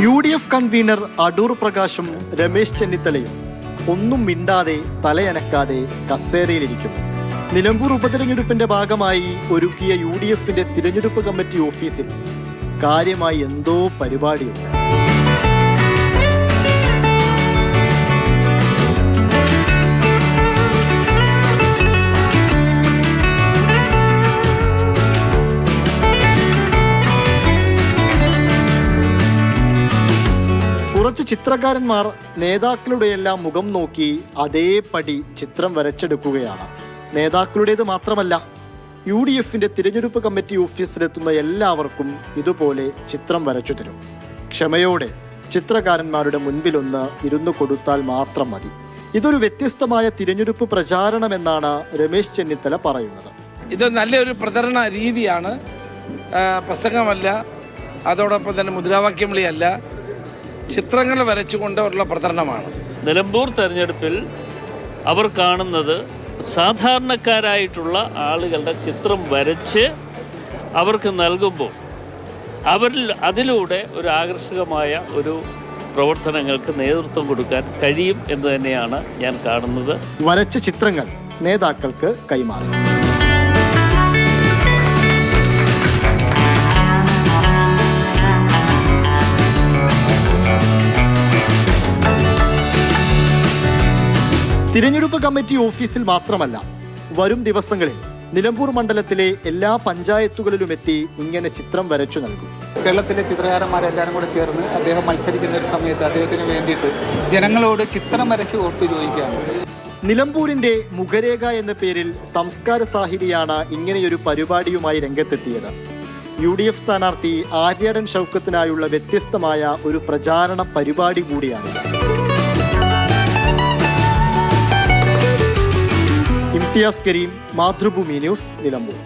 UDF convener Adoor പ്രകാശും Ramesh ചെന്നിത്തലയും ഒന്നും മിണ്ടാതെ തലയനക്കാതെ കസേരയിലിരിക്കുന്നു. നിലമ്പൂർ ഉപതെരഞ്ഞെടുപ്പിന്റെ ഭാഗമായി ഒരുക്കിയ UDFന്റെ തിരഞ്ഞെടുപ്പ് കമ്മിറ്റി ഓഫീസിൽ കാര്യമായി എന്തോ പരിപാടിയുണ്ട്. കുറച്ച് ചിത്രകാരന്മാർ നേതാക്കളുടെയെല്ലാം മുഖം നോക്കി അതേപടി ചിത്രം വരച്ചെടുക്കുകയാണ്. നേതാക്കളുടേത് മാത്രമല്ല, UDFന്റെ തിരഞ്ഞെടുപ്പ് കമ്മിറ്റി ഓഫീസിലെത്തുന്ന എല്ലാവർക്കും ഇതുപോലെ ചിത്രം വരച്ചു തരും. ക്ഷമയോടെ ചിത്രകാരന്മാരുടെ മുൻപിലൊന്ന് ഇരുന്നു കൊടുത്താൽ മാത്രം മതി. ഇതൊരു വ്യത്യസ്തമായ തിരഞ്ഞെടുപ്പ് പ്രചാരണമെന്നാണ് രമേശ് ചെന്നിത്തല പറയുന്നത്. ഇത് നല്ലൊരു പ്രചരണ രീതിയാണ്, പ്രസംഗമല്ല, അതോടൊപ്പം തന്നെ മുദ്രാവാക്യം വിളിയല്ല, ചിത്രങ്ങൾ വരച്ചുകൊണ്ടുള്ള പ്രചരണമാണ്. നിലമ്പൂർ തെരഞ്ഞെടുപ്പിൽ അവർ കാണുന്നത് സാധാരണക്കാരായിട്ടുള്ള ആളുകളുടെ ചിത്രം വരച്ച് അവർക്ക് നൽകുമ്പോൾ അതിലൂടെ ഒരു ആകർഷകമായ ഒരു പ്രവർത്തനങ്ങൾക്ക് നേതൃത്വം കൊടുക്കാൻ കഴിയും എന്ന് തന്നെയാണ് ഞാൻ കാണുന്നത്. വരച്ച ചിത്രങ്ങൾ നേതാക്കൾക്ക് കൈമാറി. തിരഞ്ഞെടുപ്പ് കമ്മിറ്റി ഓഫീസിൽ മാത്രമല്ല, വരും ദിവസങ്ങളിൽ നിലമ്പൂർ മണ്ഡലത്തിലെ എല്ലാ പഞ്ചായത്തുകളിലും എത്തി ഇങ്ങനെ ചിത്രം വരച്ചു നൽകും. കേരളത്തിലെ ചിത്രകാരന്മാരെല്ലാവരും കൂടെ ചേർന്ന് അദ്ദേഹം മത്സരിക്കുന്ന ഒരു സമയത്ത് അദ്ദേഹത്തിന് വേണ്ടിയിട്ട് ജനങ്ങളോട് ചിത്രം വരച്ച് വോട്ട് ചോദിക്കുകയാണ്. നിലമ്പൂരിന്റെ മുഖരേഖ എന്ന പേരിൽ സംസ്കാര സാഹിതിയാണ് ഇങ്ങനെയൊരു പരിപാടിയുമായി രംഗത്തെത്തിയത്. UDF സ്ഥാനാർത്ഥി ആര്യാടൻ ഷൗക്കത്തിനായുള്ള വ്യത്യസ്തമായ ഒരു പ്രചാരണ പരിപാടി കൂടിയാണിത്. ഇംതിയാസ് കരീം, മാതൃഭൂമി ന്യൂസ്, നിലമ്പൂർ.